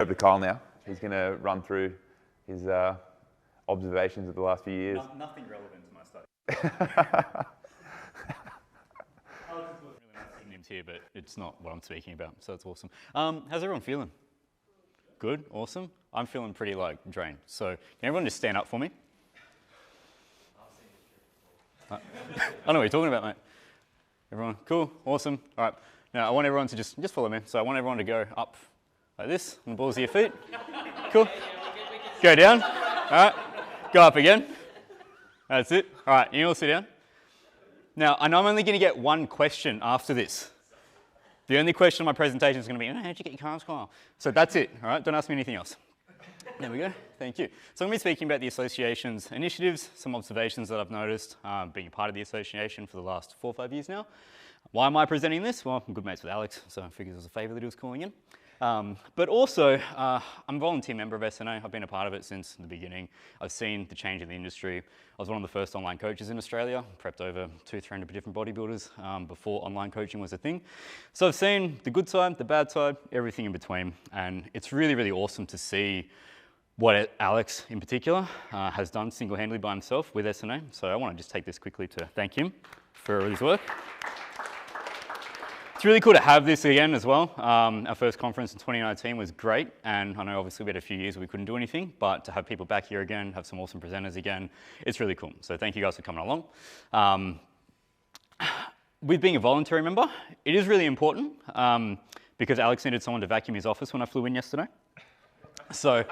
over to Kyle now. He's going to run through his observations of the last few years. Nothing relevant to my study. Names here, but it's not what I'm speaking about, so it's awesome. How's everyone feeling? Good, awesome. I'm feeling pretty drained. So can everyone just stand up for me? I know what you're talking about, mate. Everyone, cool, awesome. All right, now I want everyone to just follow me. So I want everyone to go up like this, on the balls of your feet. Cool. Go down. All right, go up again. That's it. All right, you all sit down. Now, I know I'm only going to get one question after this. The only question on my presentation is going to be, how'd you get your calves, Kyle? So that's it, all right? Don't ask me anything else. There we go. Thank you. So I'm going to be speaking about the association's initiatives, some observations that I've noticed being a part of the association for the last 4 or 5 years now. Why am I presenting this? Well, I'm good mates with Alex, so I figured it was a favour that he was calling in. But also, I'm a volunteer member of SNA. I've been a part of it since the beginning. I've seen the change in the industry. I was one of the first online coaches in Australia, prepped over 200-300 different bodybuilders before online coaching was a thing. So I've seen the good side, the bad side, everything in between. And it's really, really awesome to see what Alex in particular has done single-handedly by himself with SNA. So I want to just take this quickly to thank him for all his work. It's really cool to have this again as well. Our first conference in 2019 was great, and I know obviously we had a few years where we couldn't do anything, but to have people back here again, have some awesome presenters again, it's really cool. So thank you guys for coming along. With being a voluntary member, it is really important because Alex needed someone to vacuum his office when I flew in yesterday. So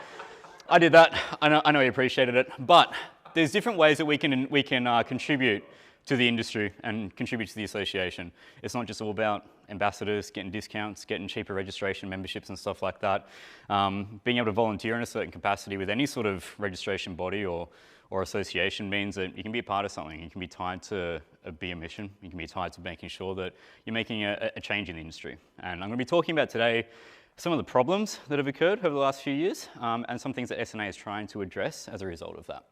I did that. I know he appreciated it, but there's different ways that we can contribute to the industry and contribute to the association. It's not just all about ambassadors, getting discounts, getting cheaper registration memberships and stuff like that. Being able to volunteer in a certain capacity with any sort of registration body or association means that you can be a part of something. You can be tied to be a mission. You can be tied to making sure that you're making a change in the industry. And I'm going to be talking about today some of the problems that have occurred over the last few years and some things that SNA is trying to address as a result of that.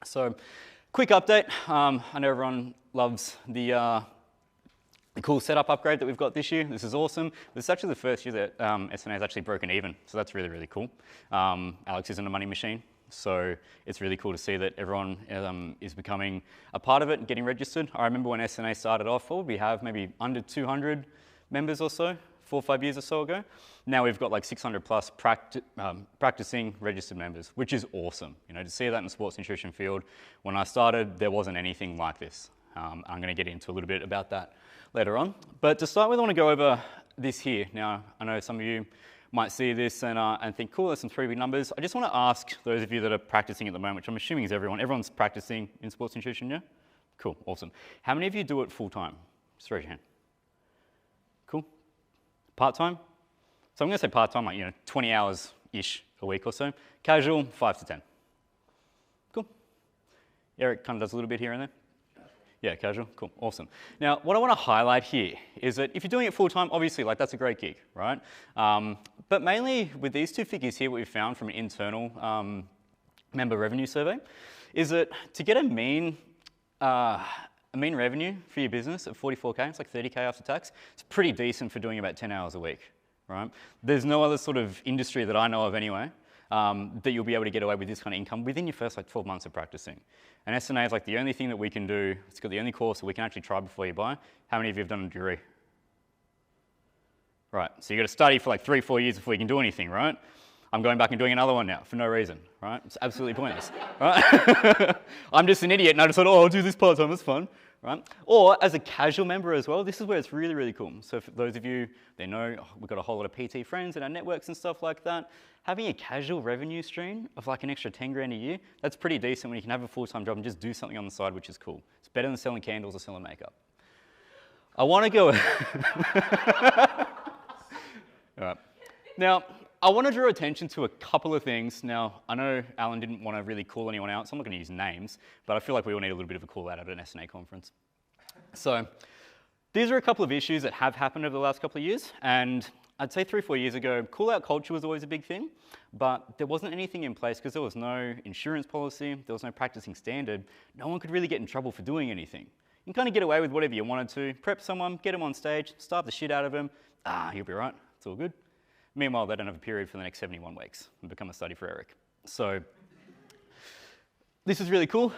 So, quick update. I know everyone loves the cool setup upgrade that we've got this year. This is awesome. This is actually the first year that SNA has actually broken even, so that's really, really cool. Alex isn't a money machine, so it's really cool to see that everyone is becoming a part of it and getting registered. I remember when SNA started off, we have maybe under 200 members or so, 4 or 5 years or so ago. Now we've got like 600 plus practicing registered members, which is awesome. You know, to see that in the sports nutrition field. When I started, there wasn't anything like this. I'm going to get into a little bit about that later on. But to start with, I want to go over this here. Now, I know some of you might see this and think, cool, there's some pretty big numbers. I just want to ask those of you that are practicing at the moment, which I'm assuming is everyone. Everyone's practicing in sports nutrition, yeah? Cool, awesome. How many of you do it full time? Just raise your hand. Cool. Part-time? So I'm going to say part-time, like, 20 hours-ish a week or so. Casual, 5 to 10. Cool. Eric kind of does a little bit here and there. Yeah, casual, cool, awesome. Now, what I want to highlight here is that if you're doing it full-time, obviously, like, that's a great gig, right? But mainly with these two figures here, what we found from an internal member revenue survey is that to get a mean revenue for your business of 44K, it's like 30K after tax, it's pretty decent for doing about 10 hours a week, right? There's no other sort of industry that I know of anyway that you'll be able to get away with this kind of income within your first like 12 months of practicing. And SNA is like the only thing that we can do, it's got the only course that we can actually try before you buy. How many of you have done a degree? Right, so you've got to study for like 3 or 4 years before you can do anything, right? I'm going back and doing another one now for no reason, right? It's absolutely pointless, right? I'm just an idiot and I just thought, oh, I'll do this part-time, it's fun, right? Or as a casual member as well, this is where it's really, really cool. So for those of you that know, we've got a whole lot of PT friends in our networks and stuff like that. Having a casual revenue stream of like an extra 10 grand a year, that's pretty decent when you can have a full-time job and just do something on the side, which is cool. It's better than selling candles or selling makeup. I want to go... All right. Now, I want to draw attention to a couple of things. Now, I know Alan didn't want to really call anyone out, so I'm not going to use names, but I feel like we all need a little bit of a call out at an SNA conference. So, these are a couple of issues that have happened over the last couple of years, and I'd say 3 or 4 years ago, call-out culture was always a big thing, but there wasn't anything in place because there was no insurance policy, there was no practicing standard. No one could really get in trouble for doing anything. You can kind of get away with whatever you wanted to, prep someone, get them on stage, starve the shit out of them, he'll be right, it's all good. Meanwhile, they don't have a period for the next 71 weeks and become a study for Eric. So this is really cool.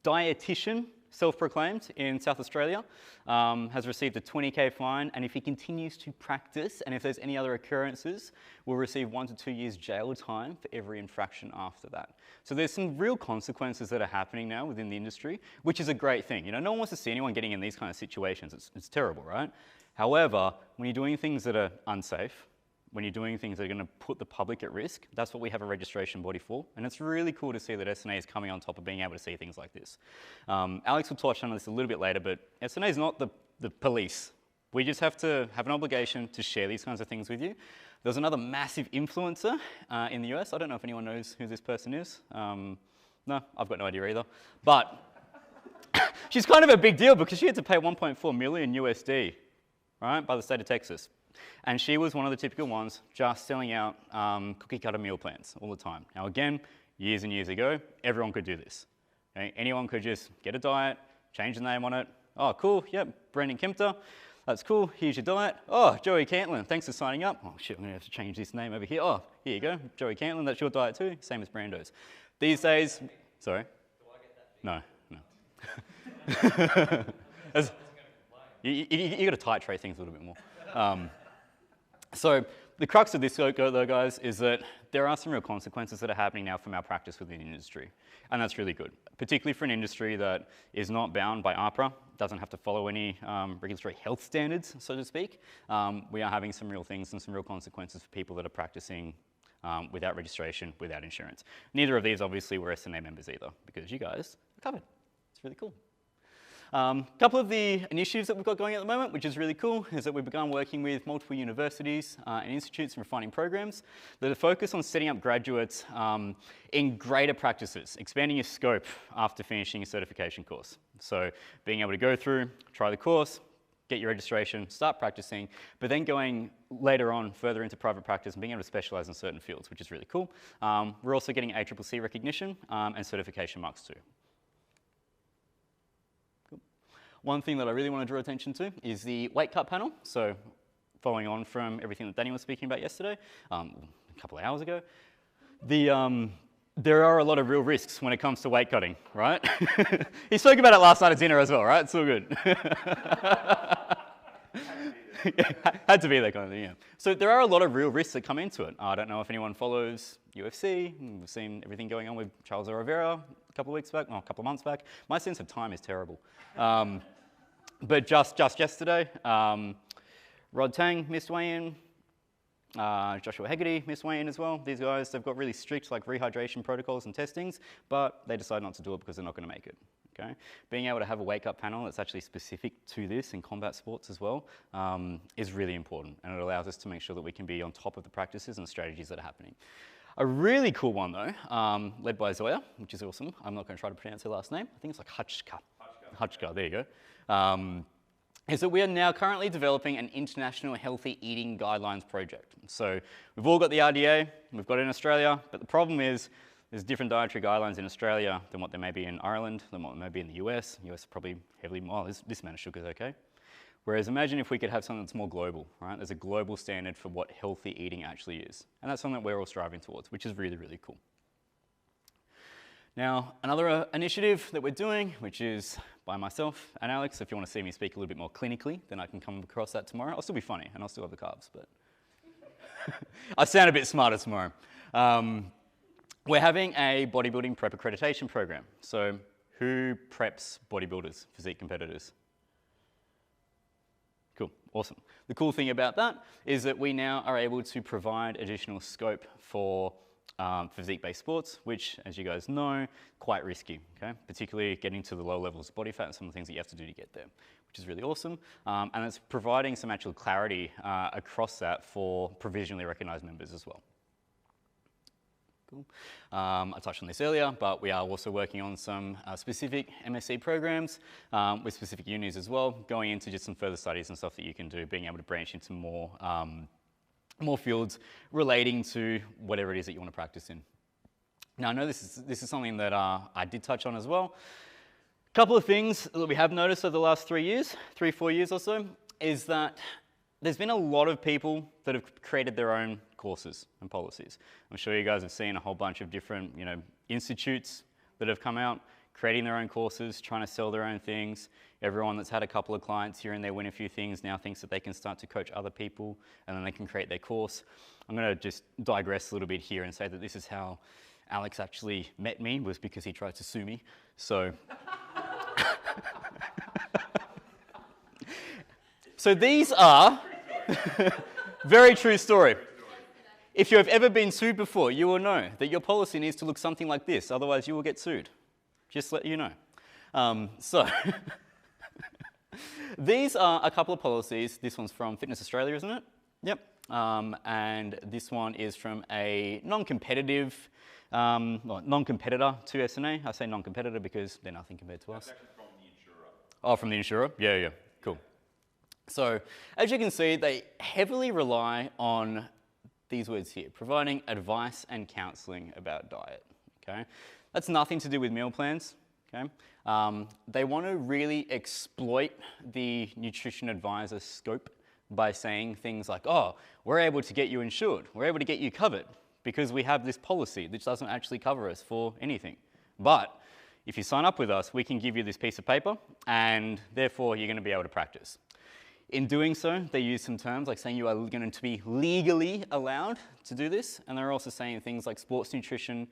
Dietitian, self-proclaimed in South Australia, has received a 20K fine, and if he continues to practice and if there's any other occurrences, will receive 1 to 2 years jail time for every infraction after that. So there's some real consequences that are happening now within the industry, which is a great thing. You know, no one wants to see anyone getting in these kind of situations. It's terrible, right? However, when you're doing things that are unsafe, when you're doing things that are going to put the public at risk, that's what we have a registration body for. And it's really cool to see that SNA is coming on top of being able to see things like this. Alex will touch on this a little bit later, but SNA is not the police. We just have to have an obligation to share these kinds of things with you. There's another massive influencer in the US. I don't know if anyone knows who this person is. No, I've got no idea either. But she's kind of a big deal because she had to pay 1.4 million USD, right, by the state of Texas. And she was one of the typical ones just selling out cookie cutter meal plans all the time. Now again, years and years ago, everyone could do this. Okay? Anyone could just get a diet, change the name on it. Oh, cool, yep, Brendan Kempter. That's cool, here's your diet. Oh, Joey Cantlin, thanks for signing up. Oh shit, I'm gonna have to change this name over here. Oh, here you go, Joey Cantlin, that's your diet too, same as Brando's. These days, sorry? Do I get that? No. You got to titrate things a little bit more. So the crux of this though, guys, is that there are some real consequences that are happening now from our practice within the industry. And that's really good, particularly for an industry that is not bound by APRA, doesn't have to follow any regulatory health standards, so to speak. We are having some real things and some real consequences for people that are practicing without registration, without insurance. Neither of these obviously were SNA members either, because you guys are covered. It's really cool. A couple of the initiatives that we've got going at the moment, which is really cool, is that we've begun working with multiple universities and institutes and refining programs that are focused on setting up graduates in greater practices, expanding your scope after finishing a certification course. So being able to go through, try the course, get your registration, start practicing, but then going later on further into private practice and being able to specialize in certain fields, which is really cool. We're also getting ACCC recognition and certification marks too. One thing that I really want to draw attention to is the weight cut panel. So following on from everything that Danny was speaking about yesterday, a couple of hours ago, there are a lot of real risks when it comes to weight cutting, right? He spoke about it last night at dinner as well, right? It's all good. Had to be that kind of thing, yeah. So there are a lot of real risks that come into it. I don't know if anyone follows UFC. We've seen everything going on with Charles Oliveira a couple of months back. My sense of time is terrible. But just yesterday, Rod Tang missed weigh-in. Joshua Hegarty missed weigh-in as well. These guys, they've got really strict rehydration protocols and testings, but they decide not to do it because they're not going to make it. Okay? Being able to have a wake-up panel that's actually specific to this in combat sports as well is really important, and it allows us to make sure that we can be on top of the practices and strategies that are happening. A really cool one though, led by Zoya, which is awesome. I'm not going to try to pronounce her last name. I think it's like Hutchka, there you go. Is that we are now currently developing an international healthy eating guidelines project. So we've all got the RDA, we've got it in Australia, but the problem is there's different dietary guidelines in Australia than what there may be in Ireland, than what there may be in the US. US probably heavily, oh, this amount of sugar is okay. Whereas imagine if we could have something that's more global, right? There's a global standard for what healthy eating actually is. And that's something that we're all striving towards, which is really, really cool. Now, another initiative that we're doing, which is by myself and Alex. If you want to see me speak a little bit more clinically, then I can come across that tomorrow. I'll still be funny, and I'll still have the carbs, but I sound a bit smarter tomorrow. We're having a bodybuilding prep accreditation program. So who preps bodybuilders, physique competitors? Cool, awesome. The cool thing about that is that we now are able to provide additional scope for physique-based sports, which, as you guys know, quite risky, okay? Particularly getting to the low levels of body fat and some of the things that you have to do to get there, which is really awesome. And it's providing some actual clarity across that for provisionally recognized members as well. Cool. I touched on this earlier, but we are also working on some specific MSc programs with specific unis as well, going into just some further studies and stuff that you can do, being able to branch into more fields relating to whatever it is that you want to practice in. Now, I know this is something that I did touch on as well. A couple of things that we have noticed over the last 3 years, 4 years or so, is that there's been a lot of people that have created their own courses and policies. I'm sure you guys have seen a whole bunch of different, institutes that have come out, creating their own courses, trying to sell their own things. Everyone that's had a couple of clients here and there win a few things now thinks that they can start to coach other people and then they can create their course. I'm going to just digress a little bit here and say that this is how Alex actually met me, was because he tried to sue me. So, so these are, very true story. If you have ever been sued before, you will know that your policy needs to look something like this, otherwise you will get sued. Just let you know. These are a couple of policies. This one's from Fitness Australia, isn't it? Yep. And this one is from a non-competitive, non-competitor to SNA. I say non-competitor because they're nothing compared to us. That's actually from the insurer. Oh, from the insurer? Yeah, cool. So, as you can see, they heavily rely on these words here, providing advice and counselling about diet, okay? That's nothing to do with meal plans, okay? They want to really exploit the nutrition advisor scope by saying things like, oh, we're able to get you insured, we're able to get you covered because we have this policy that doesn't actually cover us for anything. But if you sign up with us, we can give you this piece of paper and therefore you're going to be able to practice. In doing so, they use some terms like saying you are going to be legally allowed to do this, and they're also saying things like sports nutrition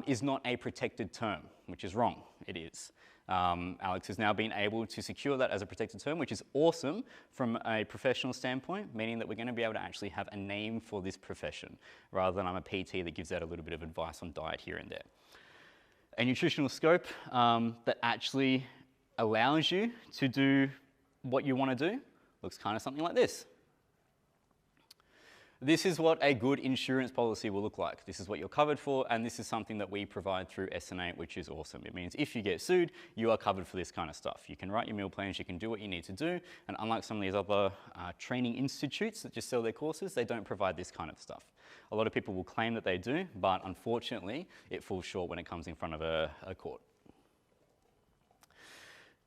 is not a protected term, which is wrong. It is. Alex has now been able to secure that as a protected term, which is awesome from a professional standpoint, meaning that we're going to be able to actually have a name for this profession, rather than I'm a PT that gives out a little bit of advice on diet here and there. A nutritional scope that actually allows you to do what you want to do looks kind of something like this. This is what a good insurance policy will look like. This is what you're covered for, and this is something that we provide through SNA, which is awesome. It means if you get sued, you are covered for this kind of stuff. You can write your meal plans, you can do what you need to do, and unlike some of these other training institutes that just sell their courses, they don't provide this kind of stuff. A lot of people will claim that they do, but unfortunately, it falls short when it comes in front of a court.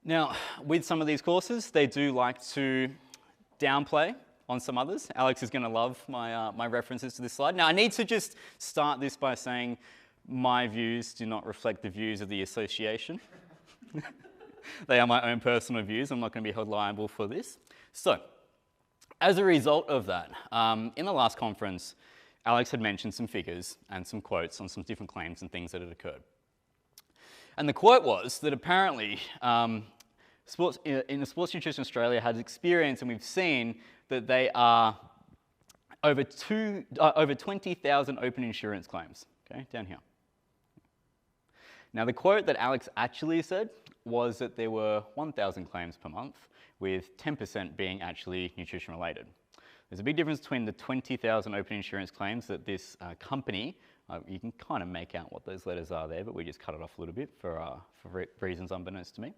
Now, with some of these courses, they do like to downplay on some others. Alex is going to love my references to this slide. Now, I need to just start this by saying my views do not reflect the views of the association. They are my own personal views. I'm not going to be held liable for this. So, as a result of that, in the last conference, Alex had mentioned some figures and some quotes on some different claims and things that had occurred. And the quote was that apparently Sports Nutrition Australia has experienced, and we've seen that they are over 20,000 open insurance claims, okay, down here. Now, the quote that Alex actually said was that there were 1,000 claims per month, with 10% being actually nutrition related. There's a big difference between the 20,000 open insurance claims that this company, you can kind of make out what those letters are there, but we just cut it off a little bit for reasons unbeknownst to me.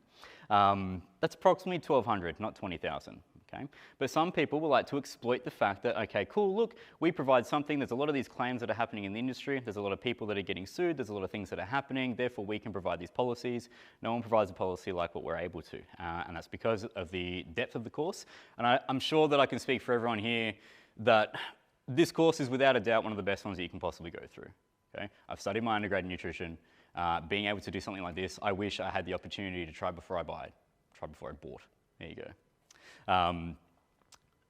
That's approximately 1,200, not 20,000. Okay? But some people will like to exploit the fact that, okay, cool, look, we provide something, there's a lot of these claims that are happening in the industry, there's a lot of people that are getting sued, there's a lot of things that are happening, therefore we can provide these policies. No one provides a policy like what we're able to, and that's because of the depth of the course. And I'm sure that I can speak for everyone here that this course is without a doubt one of the best ones that you can possibly go through. Okay? I've studied my undergrad in nutrition. Being able to do something like this, I wish I had the opportunity to try before I bought. There you go.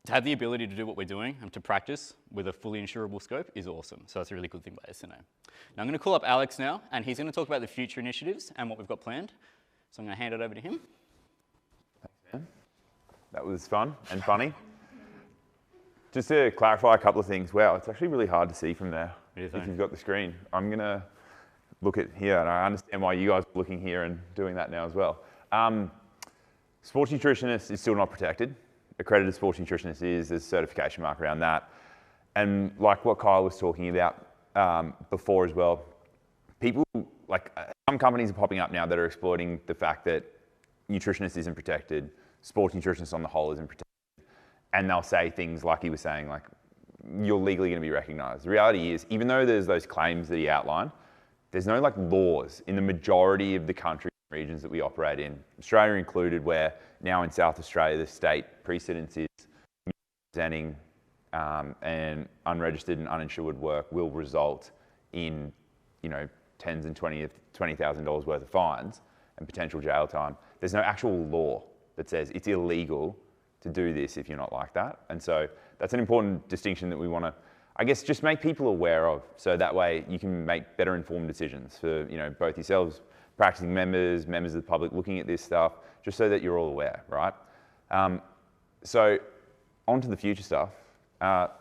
To have the ability to do what we're doing and to practice with a fully insurable scope is awesome. So that's a really good thing by SNA. Now I'm going to call up Alex now, and he's going to talk about the future initiatives and what we've got planned. So I'm going to hand it over to him. Thanks, man. That was fun and funny. Just to clarify a couple of things. Wow, it's actually really hard to see from there if you've got the screen. I'm going to look at here, and I understand why you guys are looking here and doing that now as well. Sports nutritionist is still not protected. Accredited sports nutritionist is, there's a certification mark around that. And like what Kyle was talking about before as well, people, like some companies are popping up now that are exploiting the fact that nutritionist isn't protected, sports nutritionist on the whole isn't protected. And they'll say things like he was saying, like, you're legally going to be recognised. The reality is, even though there's those claims that he outlined, there's no like laws in the majority of the country regions that we operate in, Australia included, where now in South Australia the state precedence is misrepresenting and unregistered and uninsured work will result in, tens and $20,000 worth of fines and potential jail time. There's no actual law that says it's illegal to do this if you're not like that. And so that's an important distinction that we want to, I guess, just make people aware of, so that way you can make better informed decisions for, both yourselves, practicing members of the public looking at this stuff, just so that you're all aware, right? So on to the future stuff.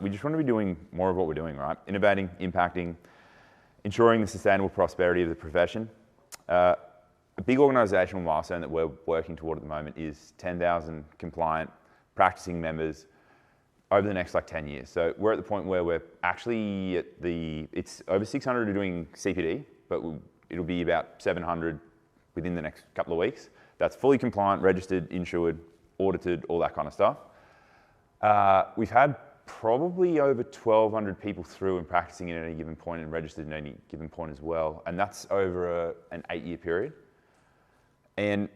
We just want to be doing more of what we're doing, right? Innovating, impacting, ensuring the sustainable prosperity of the profession. A big organisational milestone that we're working toward at the moment is 10,000 compliant practicing members over the next 10 years. So we're at the point where we're actually it's over 600 are doing CPD, but it'll be about 700 within the next couple of weeks. That's fully compliant, registered, insured, audited, all that kind of stuff. We've had probably over 1,200 people through and practicing at any given point and registered at any given point as well. And that's over an 8-year period. And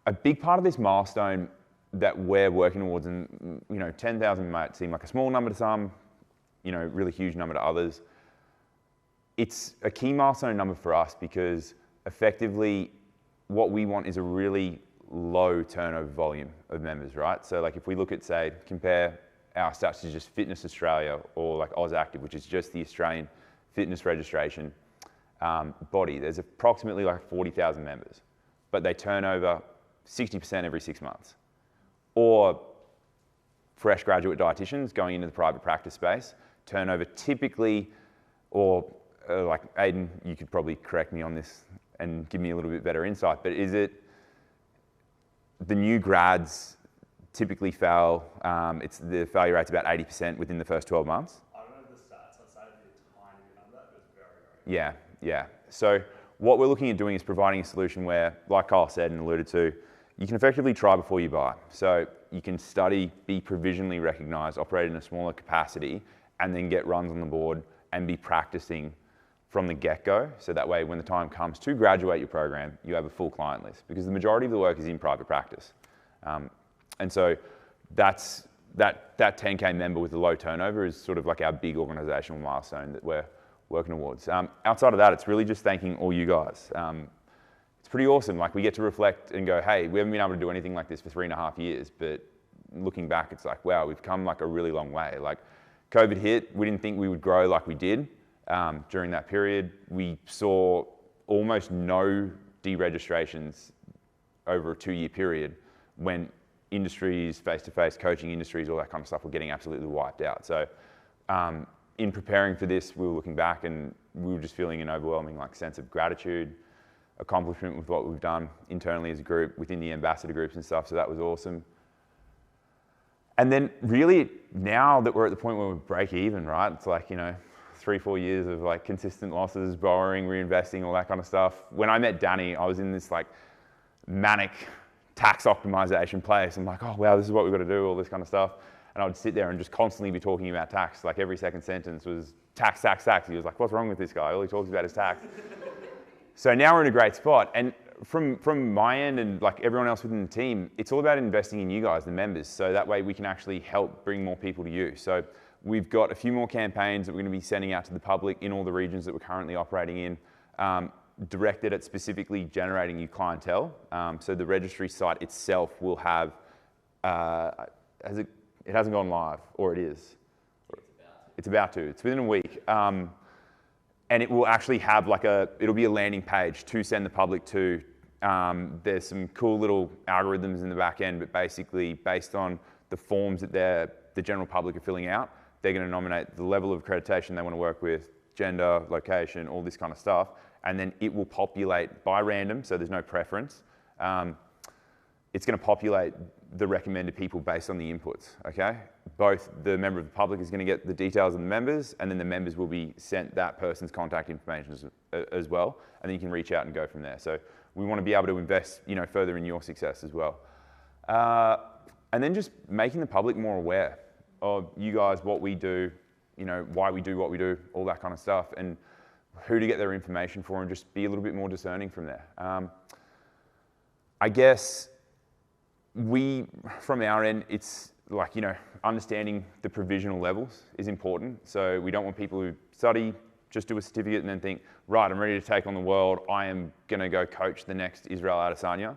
a big part of this milestone that we're working towards, and 10,000 might seem like a small number to some, really huge number to others. It's a key milestone number for us because effectively what we want is a really low turnover volume of members, right? So if we look at, say, compare our stats to just Fitness Australia or Oz Active, which is just the Australian fitness registration body, there's approximately 40,000 members, but they turn over 60% every 6 months. Or fresh graduate dietitians going into the private practice space, turnover typically, or Aidan, you could probably correct me on this and give me a little bit better insight, but is it the new grads typically fail, the failure rate's about 80% within the first 12 months? I don't know the stats, I'd say it'd be a tiny bit under that, but it's very, very good. Yeah. So what we're looking at doing is providing a solution where, like Kyle said and alluded to, you can effectively try before you buy. So you can study, be provisionally recognised, operate in a smaller capacity, and then get runs on the board and be practicing from the get-go. So that way, when the time comes to graduate your program, you have a full client list, because the majority of the work is in private practice. And so that's that 10K member with the low turnover is sort of our big organisational milestone that we're working towards. Outside of that, it's really just thanking all you guys. It's pretty awesome. We get to reflect and go, hey, we haven't been able to do anything like this for 3.5 years, but looking back, it's wow, we've come a really long way. COVID hit, we didn't think we would grow like we did. During that period, we saw almost no deregistrations over a 2-year period when industries, face-to-face coaching industries, all that kind of stuff were getting absolutely wiped out. So in preparing for this, we were looking back and we were just feeling an overwhelming sense of gratitude, accomplishment with what we've done internally as a group, within the ambassador groups and stuff, so that was awesome. And then really, now that we're at the point where we break even, right? It's 3-4 years of consistent losses, borrowing, reinvesting, all that kind of stuff. When I met Danny, I was in this manic tax optimization place. I'm oh wow, this is what we've got to do, all this kind of stuff. And I would sit there and just constantly be talking about tax. Every second sentence was tax, tax, tax. He was what's wrong with this guy? All he talks about is tax. So now we're in a great spot. And from my end and everyone else within the team, it's all about investing in you guys, the members, so that way we can actually help bring more people to you. So we've got a few more campaigns that we're going to be sending out to the public in all the regions that we're currently operating in, directed at specifically generating new clientele. So the registry site itself will have, it hasn't gone live, or it is? It's about to. It's within a week. And it will actually have it'll be a landing page to send the public to. There's some cool little algorithms in the back end, but basically based on the forms that the general public are filling out, they're going to nominate the level of accreditation they want to work with, gender, location, all this kind of stuff, and then it will populate by random, so there's no preference. It's going to populate the recommended people based on the inputs, okay? Both the member of the public is going to get the details of the members, and then the members will be sent that person's contact information as well, and then you can reach out and go from there. So we want to be able to invest, further in your success as well. And then just making the public more aware of you guys, what we do, why we do what we do, all that kind of stuff, and who to get their information for, and just be a little bit more discerning from there. I guess from our end, it's like, understanding the provisional levels is important. So we don't want people who study, just do a certificate and then think, right, I'm ready to take on the world. I am going to go coach the next Israel Adesanya.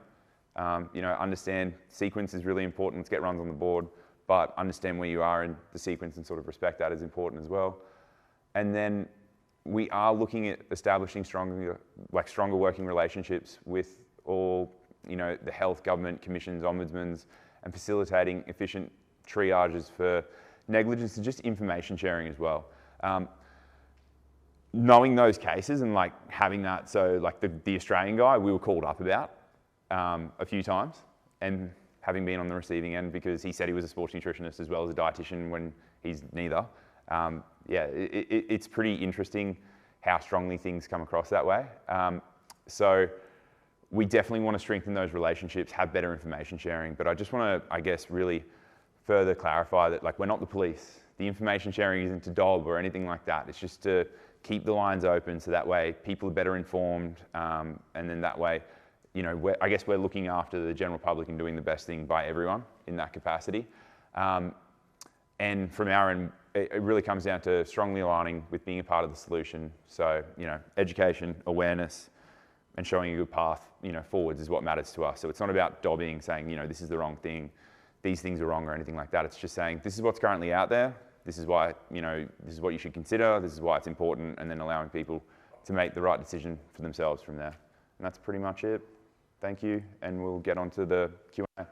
Understand sequence is really important. Let's get runs on the board, but understand where you are in the sequence and sort of respect that is important as well. And then we are looking at establishing stronger working relationships with all, the health, government, commissions, ombudsmans, and facilitating efficient triages for negligence and just information sharing as well. Knowing those cases and having that, so the Australian guy we were called up about a few times, and having been on the receiving end because he said he was a sports nutritionist as well as a dietitian when he's neither. It's pretty interesting how strongly things come across that way. So we definitely want to strengthen those relationships, have better information sharing. But I just want to, I guess, really further clarify that we're not the police. The information sharing isn't to dog or anything like that. It's just to keep the lines open so that way people are better informed, and then that way, I guess we're looking after the general public and doing the best thing by everyone in that capacity. And from our end, it really comes down to strongly aligning with being a part of the solution. So, education, awareness, and showing a good path, forwards is what matters to us. So it's not about dobbing, saying, this is the wrong thing, these things are wrong or anything like that. It's just saying, this is what's currently out there. This is why, this is what you should consider. This is why it's important. And then allowing people to make the right decision for themselves from there. And that's pretty much it. Thank you. And we'll get on to the Q&A.